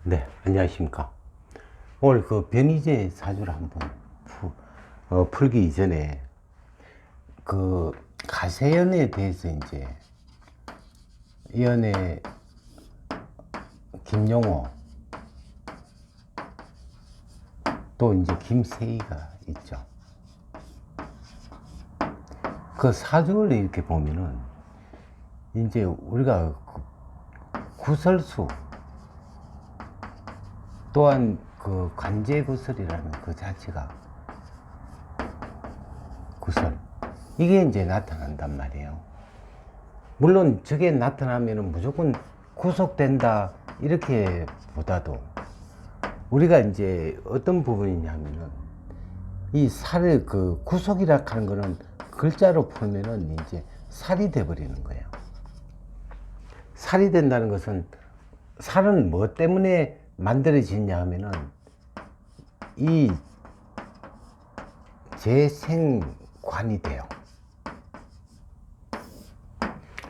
네, 안녕하십니까. 오늘 그 변희재 사주를 한번 풀기 이전에 그 가세연에 대해서 이제 연애 김용호 또 이제 김세희가 있죠. 그 사주를 이렇게 보면은 이제 우리가 구설수 또한 그 관제구설이라는 그 자체가 구설 이게 이제 나타난단 말이에요. 물론 저게 나타나면은 무조건 구속된다 이렇게 보다도 우리가 이제 어떤 부분이냐면은 이 살을 그 구속이라 하는 거는 글자로 풀면은 이제 살이 돼 버리는 거예요. 살이 된다는 것은 살은 뭐 때문에 만들어지냐 하면은 이 재생관이 돼요.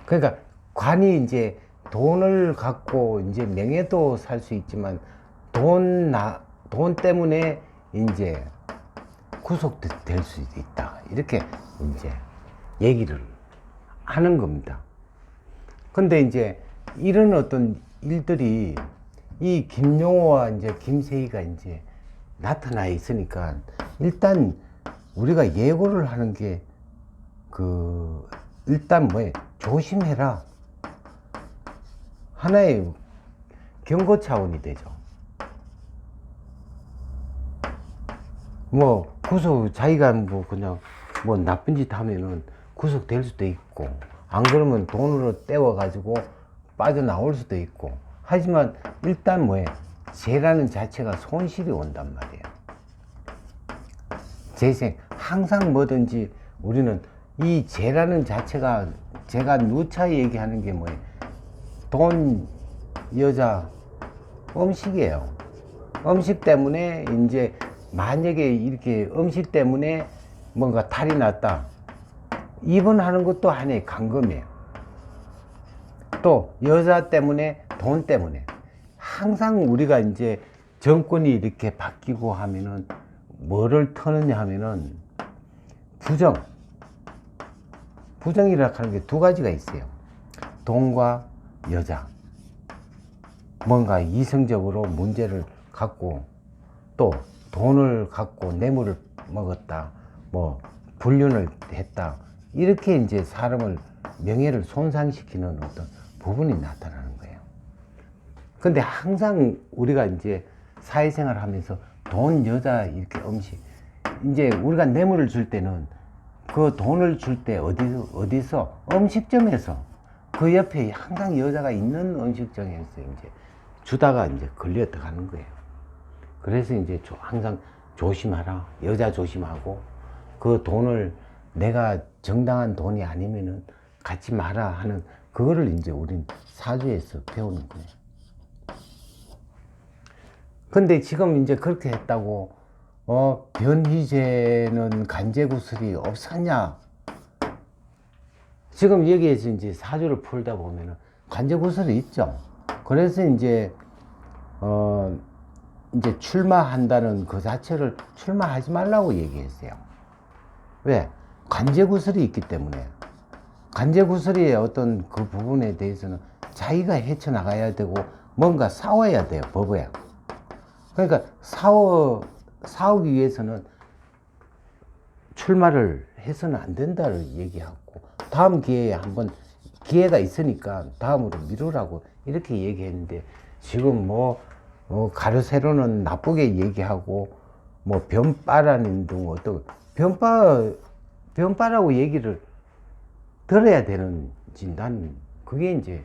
그러니까 관이 이제 돈을 갖고 이제 명예도 살 수 있지만 돈 때문에 이제 구속될 수도 있다. 이렇게 이제 얘기를 하는 겁니다. 근데 이제 이런 어떤 일들이 이 김용호와 이제 김세희가 이제 나타나 있으니까 일단 우리가 예고를 하는 게 일단 조심해라. 하나의 경고 차원이 되죠. 자기가 그냥 나쁜 짓 하면은 구속될 수도 있고, 안 그러면 돈으로 떼워가지고 빠져나올 수도 있고, 하지만 일단 죄라는 자체가 손실이 온단 말이에요. 재생, 항상 뭐든지 우리는 이 죄라는 자체가 제가 누차 얘기하는 게 돈, 여자, 음식이에요. 음식 때문에 이제 만약에 이렇게 음식 때문에 뭔가 탈이 났다. 입원하는 것도 하나의 감금이에요. 또 여자 때문에 돈 때문에 항상 우리가 이제 정권이 이렇게 바뀌고 하면은 뭐를 터느냐 하면은 부정이라 하는 게 두 가지가 있어요. 돈과 여자. 뭔가 이성적으로 문제를 갖고 또 돈을 갖고 뇌물을 먹었다. 불륜을 했다. 이렇게 이제 사람을 명예를 손상시키는 어떤 부분이 나타나는 거예요. 근데 항상 우리가 이제 사회생활 하면서 돈, 여자, 이렇게 음식. 이제 우리가 뇌물을 줄 때는 그 돈을 줄 때 어디서? 음식점에서. 그 옆에 항상 여자가 있는 음식점에서 이제 주다가 이제 걸려 들어가는 거예요. 그래서 이제 항상 조심하라. 여자 조심하고 그 돈을 내가 정당한 돈이 아니면은 갖지 마라 하는 그거를 이제 우린 사주에서 배우는 거예요. 근데 지금 이제 그렇게 했다고 변희재는 간제구설이 없었냐? 지금 여기에서 이제 사주를 풀다 보면은 간제구설이 있죠. 그래서 이제 이제 출마한다는 그 자체를 출마하지 말라고 얘기했어요. 왜? 간제구설이 있기 때문에. 간제구설의 어떤 그 부분에 대해서는 자기가 헤쳐나가야 되고 뭔가 싸워야 돼요, 법에. 그러니까 싸우기 위해서는 출마를 해서는 안 된다를 얘기하고 다음 기회에 한번 기회가 있으니까 다음으로 미루라고 이렇게 얘기했는데 지금 가르세로는 나쁘게 얘기하고 변빠라는 등 어떤 변빠라고 얘기를 들어야 되는지 난 그게 이제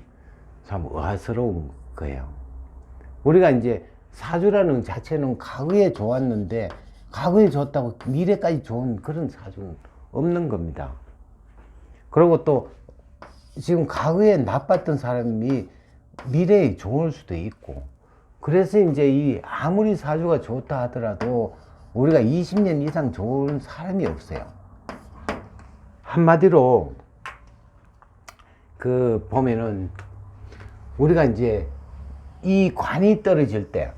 참 의아스러운 거예요. 우리가 이제 사주라는 자체는 과거에 좋았는데 과거에 좋았다고 미래까지 좋은 그런 사주는 없는 겁니다. 그리고 또 지금 과거에 나빴던 사람이 미래에 좋을 수도 있고 그래서 이제 아무리 사주가 좋다 하더라도 우리가 20년 이상 좋은 사람이 없어요. 한마디로 보면은 우리가 이제 이 관이 떨어질 때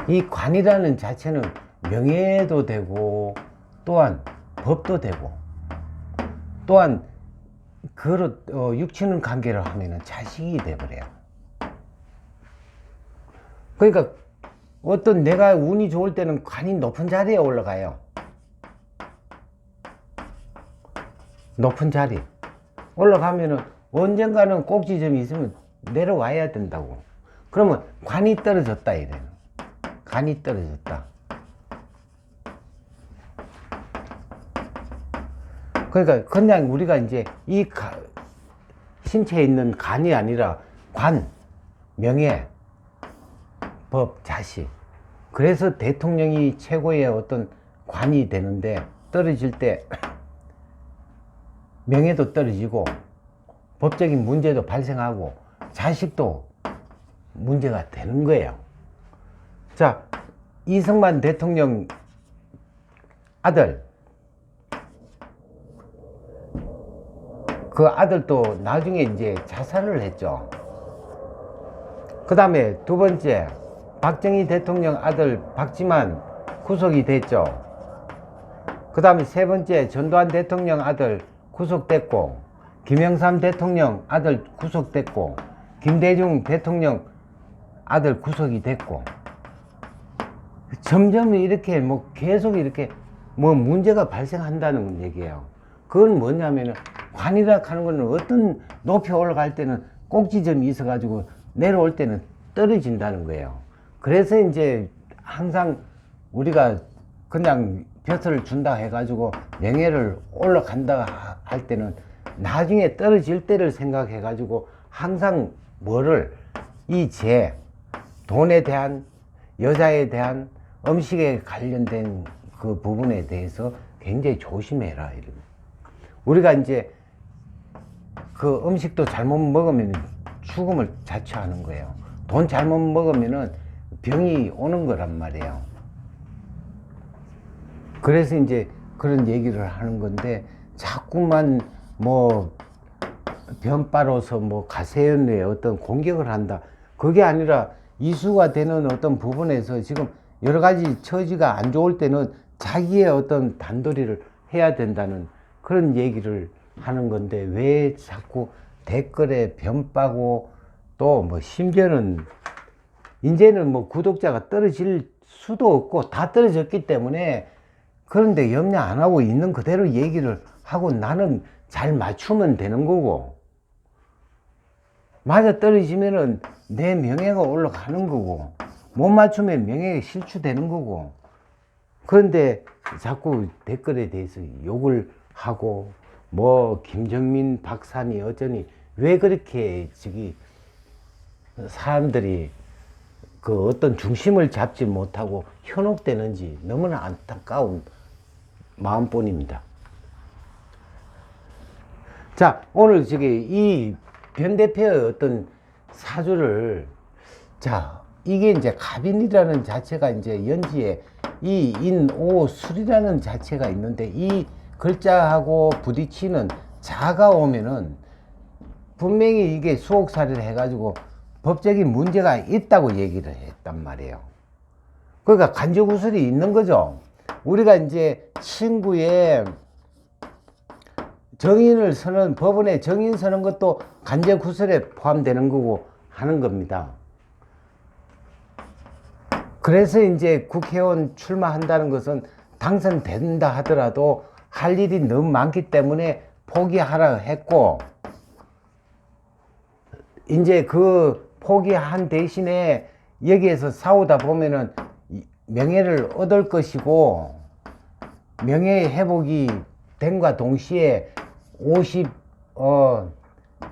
이 관이라는 자체는 명예도 되고 또한 법도 되고 또한 육친은 관계를 하면은 자식이 돼버려요. 그러니까 어떤 내가 운이 좋을 때는 관이 높은 자리에 올라가요. 높은 자리 올라가면은 언젠가는 꼭지점이 있으면 내려와야 된다고. 그러면 관이 떨어졌다 이래요. 관이 떨어졌다. 그러니까 그냥 우리가 이제 이 신체에 있는 간이 아니라 관, 명예, 법, 자식. 그래서 대통령이 최고의 어떤 관이 되는데 떨어질 때 명예도 떨어지고 법적인 문제도 발생하고 자식도 문제가 되는 거예요. 자, 이승만 대통령 아들, 그 아들도 나중에 이제 자살을 했죠. 그 다음에 두 번째, 박정희 대통령 아들 박지만 구속이 됐죠. 그 다음에 세 번째, 전두환 대통령 아들 구속됐고, 김영삼 대통령 아들 구속됐고, 김대중 대통령 아들 구속이 됐고, 점점 이렇게 뭐 계속 이렇게 뭐 문제가 발생한다는 얘기예요. 그건 뭐냐면은 관이라 하는 거는 어떤 높이 올라갈 때는 꼭지점이 있어 가지고 내려올 때는 떨어진다는 거예요. 그래서 이제 항상 우리가 그냥 벼슬을 준다 해 가지고 명예를 올라간다 할 때는 나중에 떨어질 때를 생각해 가지고 항상 이 돈에 대한, 여자에 대한, 음식에 관련된 그 부분에 대해서 굉장히 조심해라. 우리가 이제 그 음식도 잘못 먹으면 죽음을 자초하는 거예요. 돈 잘못 먹으면은 병이 오는 거란 말이에요. 그래서 이제 그런 얘기를 하는 건데, 자꾸만 뭐 변바로서 뭐 가세연에 어떤 공격을 한다. 그게 아니라 이수가 되는 어떤 부분에서 지금 여러 가지 처지가 안 좋을 때는 자기의 어떤 단도리를 해야 된다는 그런 얘기를 하는 건데, 왜 자꾸 댓글에 변빠고 또 뭐 심지어는 이제는 뭐 구독자가 떨어질 수도 없고 다 떨어졌기 때문에, 그런데 염려 안 하고 있는 그대로 얘기를 하고 나는 잘 맞추면 되는 거고, 맞아 떨어지면은 내 명예가 올라가는 거고, 못 맞추면 명예가 실추되는 거고. 그런데 자꾸 댓글에 대해서 욕을 하고 뭐 김정민 박사니 어쩌니 왜 그렇게 사람들이 그 어떤 중심을 잡지 못하고 현혹되는지 너무나 안타까운 마음뿐입니다. 자, 오늘 이 변 대표의 어떤 사주를, 자, 이게 이제 갑인이라는 자체가 이제 연지에 이 인오술이라는 자체가 있는데, 이 글자하고 부딪히는 자가 오면은 분명히 이게 수옥살이를 해가지고 법적인 문제가 있다고 얘기를 했단 말이에요. 그러니까 간접구술이 있는 거죠. 우리가 이제 친구의 정인을 서는, 법원에 정인 서는 것도 간접구술에 포함되는 거고 하는 겁니다. 그래서 이제 국회의원 출마한다는 것은 당선된다 하더라도 할 일이 너무 많기 때문에 포기하라 했고, 이제 그 포기한 대신에 여기에서 싸우다 보면은 명예를 얻을 것이고, 명예 회복이 됨과 동시에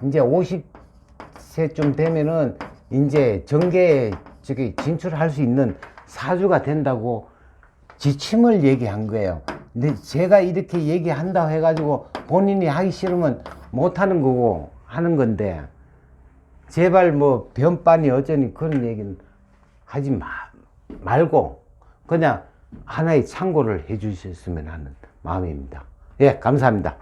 이제 50세쯤 되면은 이제 정계에 진출할 수 있는 사주가 된다고 지침을 얘기한 거예요. 근데 제가 이렇게 얘기한다고 해가지고 본인이 하기 싫으면 못 하는 거고 하는 건데, 제발 뭐 변반이 어쩌니 그런 얘기는 하지 말고 그냥 하나의 참고를 해 주셨으면 하는 마음입니다. 예, 감사합니다.